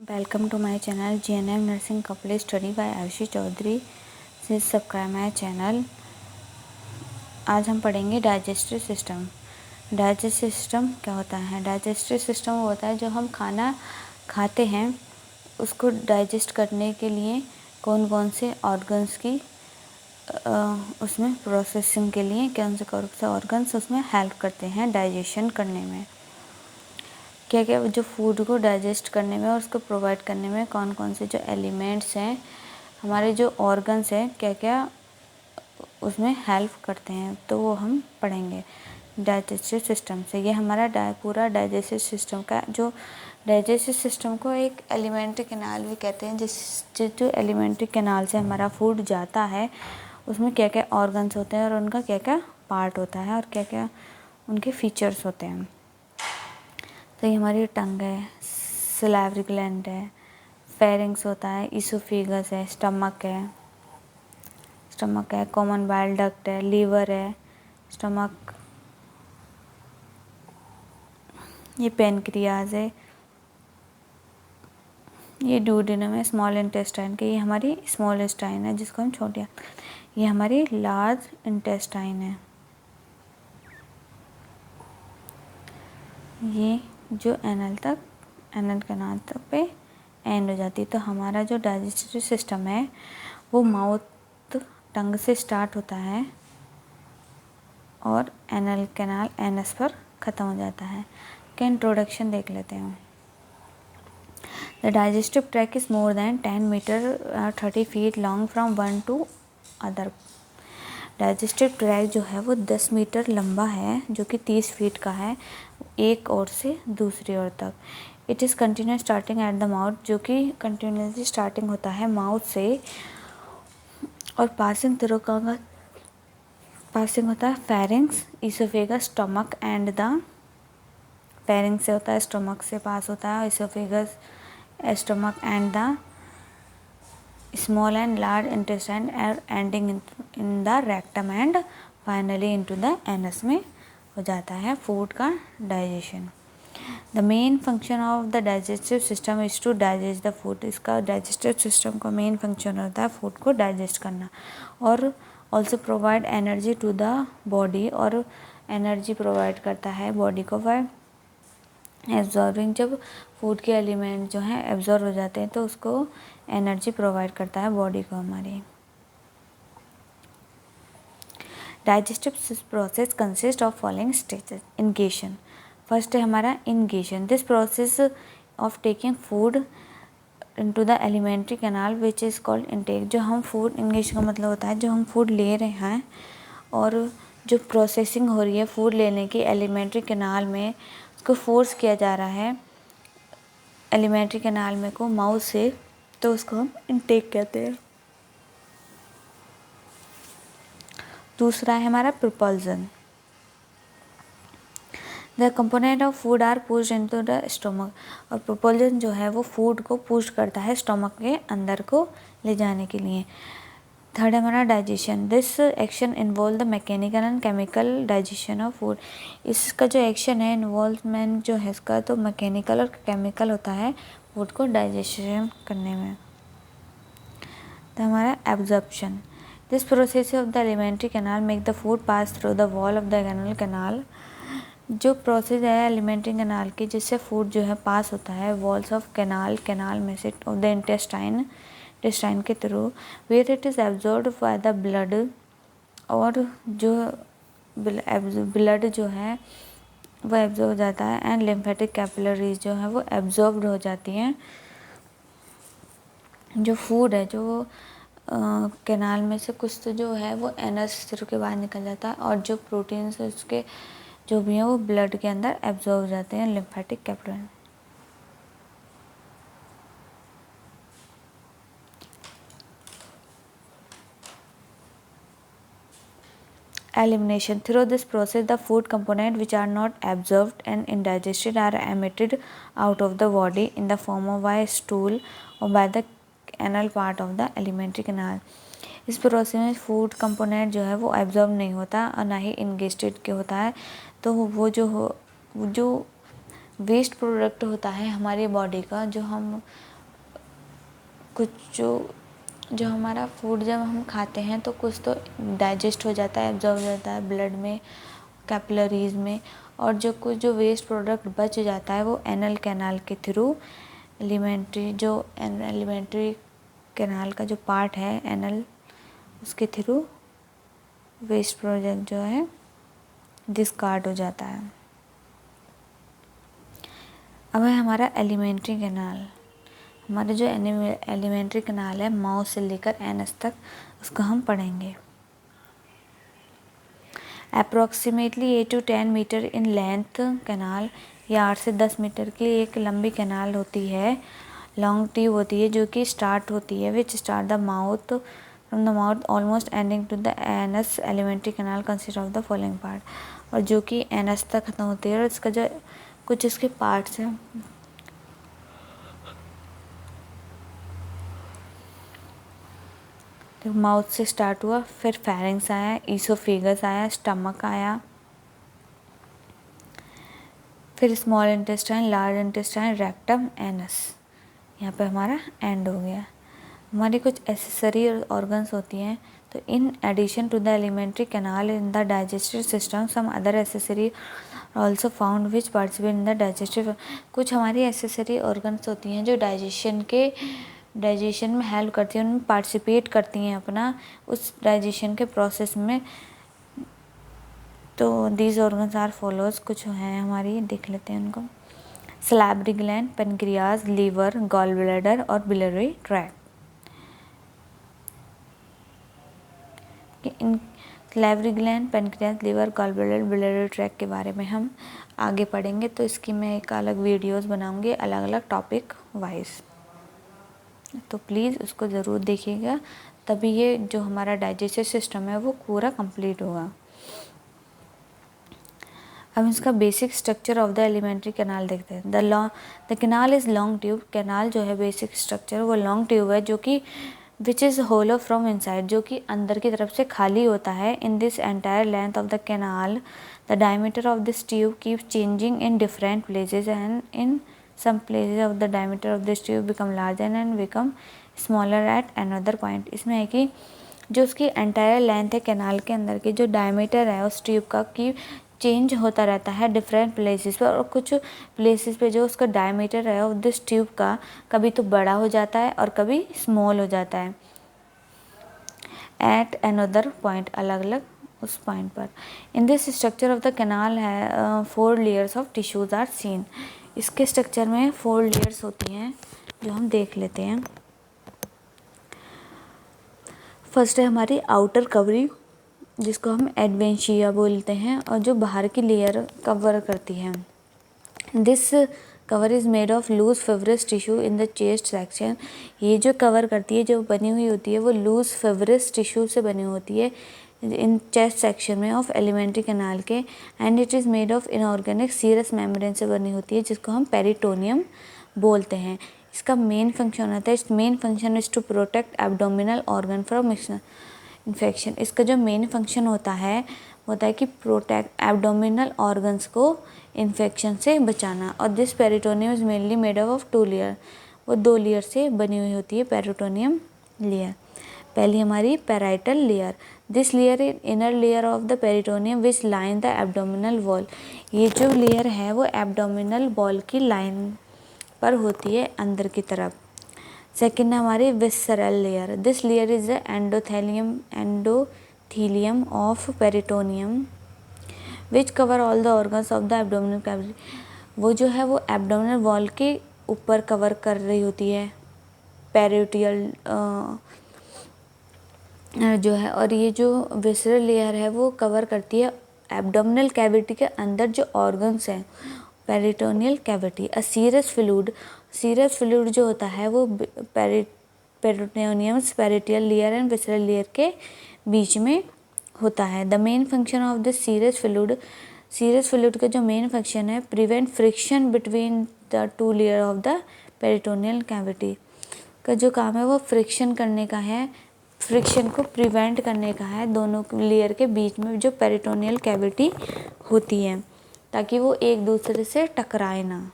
Welcome to my channel GNM Nursing Complete Study by Ayushi Chaudhary. Please subscribe my channel. आज हम पढ़ेंगे digestive system. Digestive system क्या होता है? डाइजेस्टिव सिस्टम वो होता है जो हम खाना खाते हैं उसको डाइजेस्ट करने के लिए कौन कौन से ऑर्गन्स की उसमें प्रोसेसिंग के लिए कौन से ऑर्गन्स उसमें हेल्प करते हैं डाइजेशन करने में। क्या क्या जो फूड को डाइजेस्ट करने में और उसको प्रोवाइड करने में कौन कौन से जो एलिमेंट्स हैं, हमारे जो ऑर्गन्स हैं, क्या क्या उसमें हेल्प करते हैं, तो वो हम पढ़ेंगे डाइजेस्टिव सिस्टम से। ये हमारा पूरा डाइजेस्टिव सिस्टम का जो डाइजेस्टिव सिस्टम को एक एलिमेंट्री कैनाल भी कहते हैं। जो एलिमेंट्री कैनाल से हमारा फूड जाता है उसमें क्या क्या ऑर्गन्स होते हैं और उनका क्या क्या पार्ट होता है और क्या क्या उनके फीचर्स होते हैं। तो ये हमारी टंग है, सलाइवरी ग्लैंड है, फेरिंग्स होता है, इसोफेगस है, स्टमक है, कॉमन बाइल डक्ट है, लीवर है, स्टमक, ये पेनक्रियाज है, ये ड्यूडेनम है, स्मॉल इंटेस्टाइन के, ये हमारी स्मॉल इंटेस्टाइन है जिसको हम छोटे, ये हमारी लार्ज इंटेस्टाइन है। ये जो एनल कैनाल तक पे एंड हो जाती है। तो हमारा जो डाइजेस्टिव सिस्टम है वो माउथ टंग से स्टार्ट होता है और एनल कैनाल एनस पर ख़त्म हो जाता है। क्या इंट्रोडक्शन देख लेते हैं। The digestive track is more than 10 metre 30 feet long from one to other. Digestive track जो है वो 10 मीटर लंबा है जो कि 30 फीट का है, एक ओर से दूसरी ओर तक। It is continuous starting at the mouth, जो कि कंटिन्यूसली स्टार्टिंग होता है माउथ से और पासिंग होता है pharynx, oesophagus, stomach and the pharynx से होता है, स्टमक से पास होता है, oesophagus, stomach and the small and large intestine ending in the rectum and finally into the anus में हो जाता है फूड का digestion. The main function of the digestive system is to digest the food. इसका digestive system का main function होता है food को डाइजेस्ट करना और also provide energy to the body, और एनर्जी प्रोवाइड करता है बॉडी को बाय एब्जॉर्बिंग। जब फूड के एलिमेंट जो हैं एब्जॉर्ब हो जाते हैं तो उसको एनर्जी प्रोवाइड करता है बॉडी को हमारी। Digestive process consist of following stages. Ingestion, first है हमारा ingestion. This process of taking food into the alimentary canal which is called intake. जो हम फूड, इनगेशन का मतलब होता है जो हम फूड ले रहे हैं और जो प्रोसेसिंग हो रही है फूड लेने की एलिमेंट्री कैनाल में, उसको फोर्स किया जा रहा है एलिमेंट्री कैनाल में को माउथ से, तो उसको हम इनटेक कहते हैं। दूसरा है हमारा propulsion. The component of food are pushed into the stomach. और प्रोपल्जन जो है वो फूड को पुश करता है स्टमक के अंदर को ले जाने के लिए। थर्ड है हमारा digestion. This action involve the mechanical and chemical digestion of food. इसका जो एक्शन है, इन्वॉल्वमेंट जो है इसका, तो मैकेनिकल और केमिकल होता है फूड को डाइजेशन करने में। तो हमारा absorption. This process of the alimentary canal make the food pass through the wall of the anal canal. जो प्रोसेस है एलिमेंट्री कैनाल की जिससे फूड जो है पास होता है वॉल्स ऑफ कैनाल में से ऑफ द इंटेस्टाइन के through, where it is absorbed by the blood. और जो ब्लड जो है वो एब्जॉर्ब हो जाता है एंड लिम्फेटिक कैपिलरीज जो है वो एब्जॉर्ब्ड हो जाती हैं। जो फूड है जो कैनाल में से कुछ तो जो है वो एनस थ्रू के बाहर निकल जाता है और जो प्रोटीन्स है उसके जो भी हैं वो ब्लड के अंदर एब्जॉर्ब हो जाते हैं lymphatic capillary. Elimination. Through this process, the food components which are not absorbed and indigested are emitted out of the body in the form of by stool or by the anal part of the alimentary canal. इस process में food component जो है वो absorb नहीं होता और ना ही इंगेस्टेड के होता है। तो वो जो वेस्ट प्रोडक्ट होता है हमारी बॉडी का, जो हम कुछ जो हमारा फूड जब हम खाते हैं तो कुछ तो डाइजेस्ट हो जाता है, एब्जॉर्ब हो जाता है ब्लड में, कैपिलरीज में, और जो कुछ जो वेस्ट प्रोडक्ट बच जाता है वो एनल कैनाल के थ्रू एलिमेंट्री कैनाल का जो पार्ट है एनल, उसके थ्रू वेस्ट प्रोडक्ट जो है डिस्कार्ड हो जाता है। अब है हमारा एलिमेंट्री कैनाल। हमारा जो एलिमेंट्री कैनाल है माउथ से लेकर एनस तक, उसको हम पढ़ेंगे। Approximately 8 to 10 metre in length canal, या 8 से 10 मीटर की एक लंबी कैनाल होती है, लॉन्ग ट्यूब होती है, जो कि स्टार्ट होती है which start the mouth from the mouth almost ending to the anus. Alimentary canal consist of the following part, और जो कि एनस तक खत्म होती है, और इसका जो कुछ इसके पार्ट्स हैं। तो माउथ से स्टार्ट हुआ, फिर फेरिंग्स आया, ईसोफेगस आया, स्टमक आया, फिर small intestine, large intestine, rectum, anus. यहाँ पे हमारा एंड हो गया। हमारी कुछ एसेसरी ऑर्गन्स होती हैं, तो in addition to the alimentary canal in the digestive system some other accessory also found which participate in the digestive. कुछ हमारी एसेसरी ऑर्गन्स होती हैं जो डाइजेशन में हेल्प करती हैं, उनमें पार्टिसिपेट करती हैं अपना उस डाइजेशन के प्रोसेस में। तो दीज ऑर्गन्स आर फॉलोअर्स, कुछ हैं हमारी, देख लेते हैं उनको। Salivary gland, pancreas, liver, gall bladder और बिलियरी ट्रैक्ट। इन salivary gland, pancreas, liver, gall bladder, biliary tract के बारे में हम आगे पढ़ेंगे, तो इसकी मैं एक अलग वीडियोस बनाऊंगी अलग अलग टॉपिक वाइज, तो प्लीज़ उसको ज़रूर देखिएगा, तभी ये जो हमारा डाइजेस्टिव सिस्टम है वो पूरा कंप्लीट होगा। अब इसका basic structure of the alimentary canal देखते हैं। The canal is long tube. Canal जो है बेसिक स्ट्रक्चर वो लॉन्ग ट्यूब है, जो कि which is hollow from inside, जो कि अंदर की तरफ से खाली होता है। In this entire length of the canal the diameter of this tube keep changing in different places and in some places of the diameter of this tube become larger and become smaller at another point। इसमें है कि जो उसकी entire length है canal के अंदर की, जो डायमीटर है उस ट्यूब का, कि चेंज होता रहता है डिफरेंट प्लेसेस पे, और कुछ प्लेसेस पे जो उसका डायमीटर है ऑफ दिस ट्यूब का कभी तो बड़ा हो जाता है और कभी स्मॉल हो जाता है एट अनदर पॉइंट, अलग अलग उस पॉइंट पर। In this structure of the canal है 4 layers of tissues are seen. इसके स्ट्रक्चर में 4 लेयर्स होती हैं जो हम देख लेते हैं। फर्स्ट है हमारी आउटर कवरिंग, जिसको हम एडवेंशिया बोलते हैं, और जो बाहर की लेयर कवर करती है। This cover is made of loose fibrous tissue in the chest section. ये जो कवर करती है, जो बनी हुई होती है, वो लूज फिब्रस टिश्यू से बनी होती है इन चेस्ट सेक्शन में ऑफ एलिमेंट्री कैनाल के। And it is made of inorganic serous membrane से बनी होती है, जिसको हम पेरिटोनियम बोलते हैं। इसका मेन फंक्शन होता है, इस main function is to protect abdominal organ from infection. इसका जो मेन फंक्शन होता है कि प्रोटेक्ट एब्डोमिनल ऑर्गन्स को इन्फेक्शन से बचाना। और this peritoneum is mainly made of 2 layer, वो 2 लेयर से बनी हुई होती है पेरिटोनियम लेयर। पहली हमारी parietal layer, this layer is inner layer of the peritoneum which line the abdominal wall. ये जो लेयर है वो एब्डोमिनल वॉल की लाइन पर होती है अंदर की तरफ। सेकेंड हमारी visceral layer, this layer is the endothelium of peritoneum which cover all the organs of the abdominal cavity. वो जो है वो एब्डोमिनल वॉल के ऊपर कवर कर रही होती है पेरिटियल जो है, और ये जो विसरल लेयर है वो कवर करती है एब्डोमिनल कैविटी के अंदर जो ऑर्गन्स हैं, peritoneal cavity. A serous fluid जो होता है वो peritoneum, parietal layer and visceral layer के बीच में होता है। The main function of the serous fluid का जो मेन फंक्शन है, prevent friction between the 2 layer of the peritoneal cavity. का जो काम है वो फ्रिक्शन करने का है, फ्रिक्शन को प्रिवेंट करने का है दोनों लेयर के बीच में जो पेरिटोनियल कैविटी होती है। ताकि वो एक दूसरे से टकराए ना,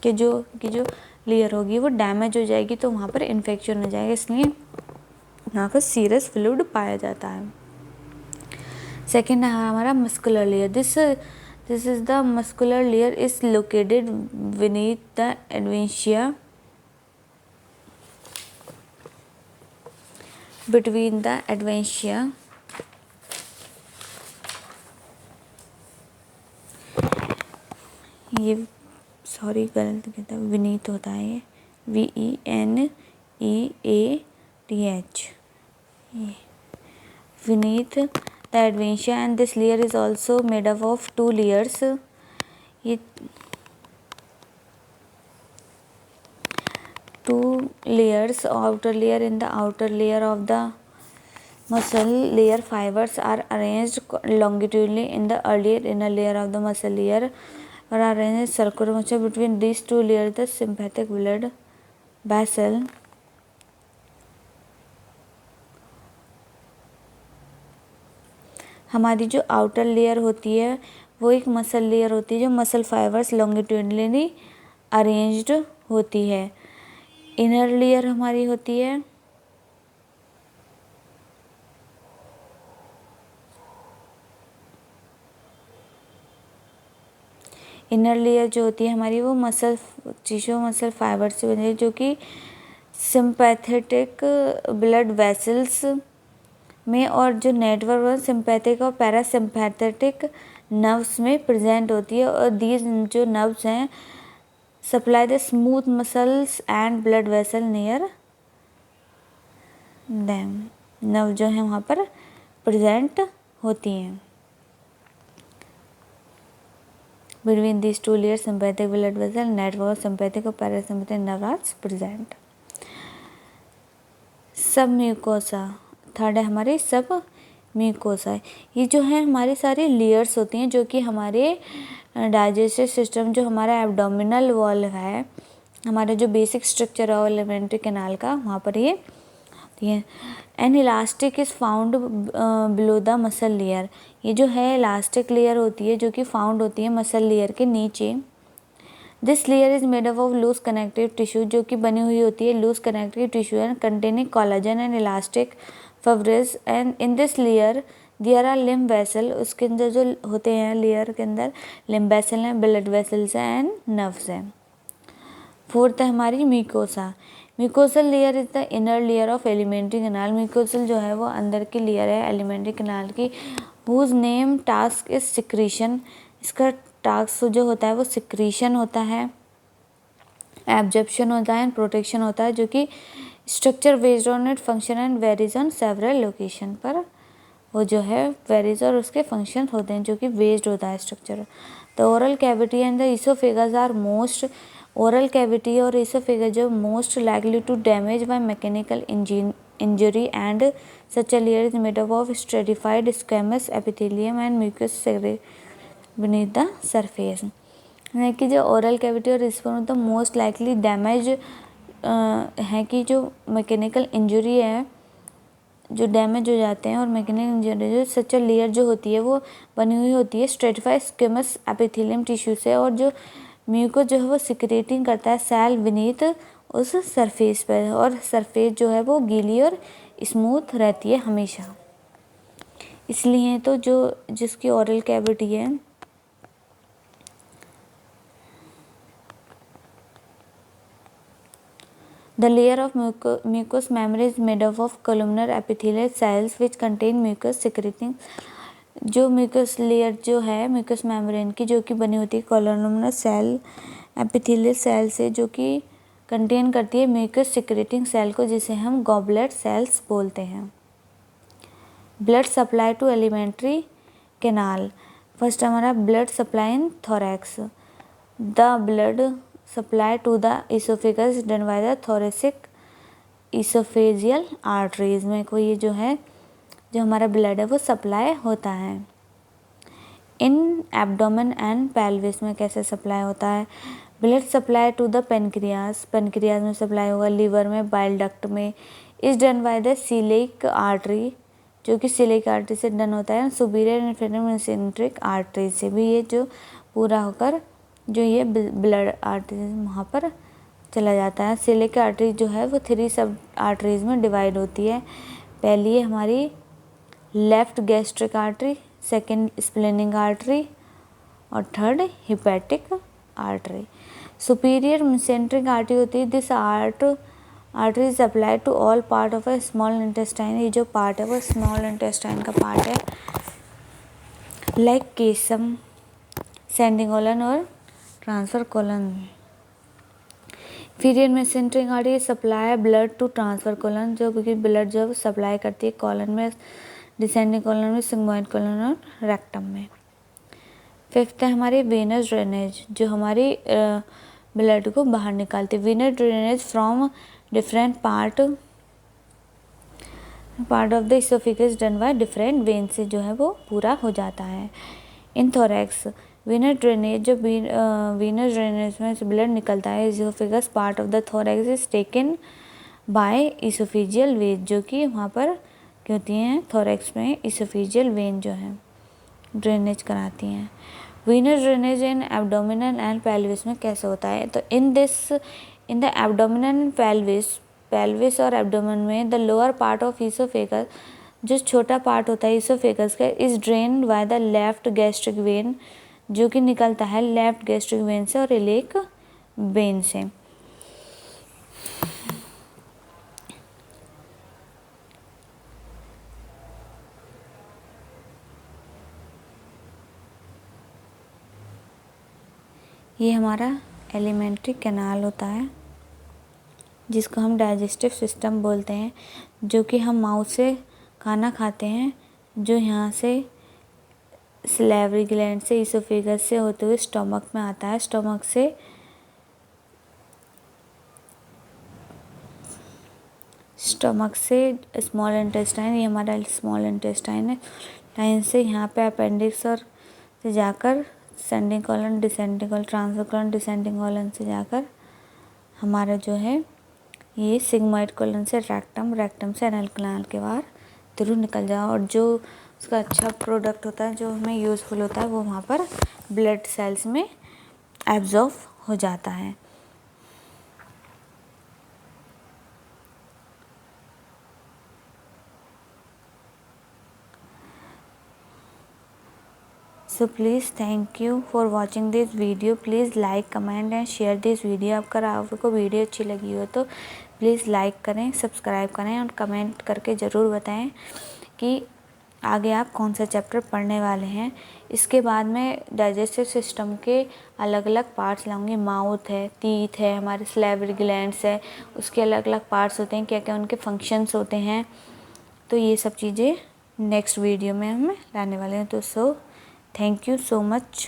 कि जो लेयर होगी वो डैमेज हो जाएगी तो वहाँ पर इन्फेक्शन हो जाएगा, इसलिए यहाँ पर सीरस फ्लूइड पाया जाता है। सेकेंड है हमारा muscular layer. This is the muscular layer is located Vineeth the adventitia between the adventitia ये सॉरी गलत कहता है, विनीत होता है ये VENEATH, Vineet the adventitia and this layer is also made up of 2 layers। ये 2 layers, outer layer in the outer layer of the muscle layer fibers are arranged longitudinally in the earlier inner layer of the muscle layer or arranged circular motion between these 2 layers the sympathetic blood vessel हमारी जो outer layer होती है वो एक muscle layer होती है जो muscle fibres longitudinally arranged होती है। इनर लेयर हमारी होती है इनर लेयर जो होती है हमारी वो मसल टिश्यू मसल फाइबर से बनी है जो कि सिंपैथेटिक ब्लड वेसल्स में और जो नेटवर्क सिंपैथिक और पैरासिम्पैथेटिक नर्व्स में प्रेजेंट होती है। और दीज जो नर्व्स हैं supply the smooth muscles and blood vessel near them. Nerve जो है वहाँ पर प्रेजेंट होती हैं। Between these 2 layers sympathetic blood vessel network sympathetic और parasympathetic nerve are present। सब म्यूकोसा, थर्ड है हमारे सब म्यूकोसा। ये जो है हमारी सारी लेयर्स होती हैं जो कि हमारे डाइजेस्टिव सिस्टम जो हमारा एब्डोमिनल वॉल है, हमारा जो बेसिक स्ट्रक्चर है एलिमेंट्री कैनाल का, वहाँ पर ये होती है। N elastic is found below the muscle layer. ये जो है इलास्टिक लेयर होती है जो कि फाउंड होती है मसल लेयर के नीचे। This layer is made up of loose connective tissue, जो कि बनी हुई होती है loose connective tissue and containing collagen and elastic fibrils and in this layer there are lymph vessel. उसके अंदर जो होते हैं लेयर के अंदर लिम्ब वेसल हैं, ब्लड वेसल्स हैं एंड नर्व्स हैं। फोर्थ है हमारी mucosa. Mucosal layer is the inner layer of alimentary canal. Mucosal जो है वो अंदर की लेयर है एलिमेंट्री कैनाल की। Whose name task is secretion. इसका टास्क जो होता है वो सिक्रीशन होता है, एब्जॉर्प्शन होता है एंड प्रोटेक्शन होता है, जो कि structure based on it function and varies on several location पर वो जो है वेरीज और उसके फंक्शन होते हैं जो कि बेस्ड होता है structure. The oral cavity and the oesophagus are most, oral cavity और ईसोफेगस जो most likely to damage by mechanical injury and such a layer is made up of stratified squamous epithelium and mucous secretions beneath the surface। यानी कि जो oral cavity और इस पर तो most likely damage है कि जो मैकेनिकल इंजरी है जो डैमेज हो जाते हैं और मैकेनिकल इंजरी जो सच लेयर जो होती है वो बनी हुई होती है स्ट्रेटिफाइड स्क्वेमस एपिथेलियम टिश्यू से, और जो म्यूको जो है वो सिक्रेटिंग करता है सेल विनीत उस सरफेस पर, और सरफेस जो है वो गीली और स्मूथ रहती है हमेशा। इसलिए तो जो जिसकी ओरल कैविटी है the layer of mucus membrane is made up of columnar epithelial cells which contain mucus secreting. जो म्यूकस लेयर जो है म्यूकस मेम्ब्रेन की जो कि बनी होती है कोलुमनर सेल एपिथेलियल सेल से, जो कि कंटेन करती है म्यूकस सिक्रेटिंग सेल को, जिसे हम गॉबलेट सेल्स बोलते हैं। Blood supply to alimentary canal. First हमारा blood supply in thorax. The blood supply to the oesophagus done by the thoracic oesophageal arteries में को ये जो है जो हमारा ब्लड है वो सप्लाई होता है। इन एब्डोमेन एंड पेल्विस में कैसे सप्लाई होता है? Blood supply to the pancreas, pancreas में सप्लाई होगा, लीवर में, बाइल डक्ट में। Is done by the coeliac artery जो कि सिलिक आर्टरी से डन होता है, सुपीरियर इन्फेरियर मेसेंट्रिक आर्टरी से भी ये जो पूरा होकर जो ये ब्लड आर्टरी वहाँ पर चला जाता है। सिलिक आर्टरी जो है वो 3 सब आर्टरीज में डिवाइड होती है। पहली है हमारी left gastric artery, second splenic artery और third hepatic artery. Superior mesenteric artery होती है, this artery is applied to all part of a small intestine. ये जो पार्ट है वो स्मॉल इंटेस्टाइन का पार्ट है, लाइक केसम, सेंडिंग कोलन और transverse colon. Inferior mesenteric artery supply blood to transverse colon, जो क्योंकि ब्लड जो है वो सप्लाई करती है कॉलन में, डिसेंडिंग कोलन में, सिग्मोइड कोलन और रेक्टम में। फिफ्थ है हमारी वेनस ड्रेनेज, जो हमारी ब्लड को बाहर निकालती है। Venous drainage from different part of the oesophagus done by different when से जो है वो पूरा हो जाता है। इन थोरैक्स वेनस ड्रेनेज, जो वेनस ड्रेनेज में से ब्लड निकलता है, oesophagus part of the thorax is taken by oesophageal when, जो कि वहाँ पर क्या होती हैं थोरैक्स में इसोफेजियल वेन जो है ड्रेनेज कराती हैं। Venous drainage in abdominal and pelvis में कैसे होता है, तो in the abdominal and pelvis और एब्डोमेन में the lower part of oesophagus, जो छोटा पार्ट होता है इसोफेगस का, is drain by the left gastric when, जो कि निकलता है लेफ्ट गैस्ट्रिक वेन से और इलेक वेन से। ये हमारा एलिमेंट्री कैनाल होता है, जिसको हम डाइजेस्टिव सिस्टम बोलते हैं, जो कि हम माउथ से खाना खाते हैं, जो यहाँ से सैलिवरी ग्लैंड से इसोफेगस से होते हुए स्टमक में आता है। स्टमक से स्मॉल इंटेस्टाइन, ये हमारा स्मॉल इंटेस्टाइन है, लाइन से यहाँ पे अपेंडिक्स और से जाकर sending colon, descending colon, transfer colon, descending colon से जाकर हमारा जो है ये सिग्मोइड कॉलन से रेक्टम से एनल कैनाल के बाहर थ्रू निकल जाओ, और जो उसका अच्छा प्रोडक्ट होता है जो हमें यूज़फुल होता है वो वहाँ पर ब्लड सेल्स में एब्जॉर्ब हो जाता है। So please thank you for watching this video. Please like, comment and share this video. अगर आपको वीडियो अच्छी लगी हो तो प्लीज़ लाइक करें, सब्सक्राइब करें और कमेंट करके ज़रूर बताएं कि आगे आप कौन सा चैप्टर पढ़ने वाले हैं। इसके बाद में डाइजेस्टिव सिस्टम के अलग अलग पार्ट्स लाऊंगी। माउथ है, टीथ है, हमारे सैलिवरी ग्लैंड्स है, उसके अलग अलग पार्ट्स होते हैं, क्या क्या उनके फंक्शंस होते हैं, तो ये सब चीज़ें नेक्स्ट वीडियो में हम लाने वाले हैं। तो Thank you so much.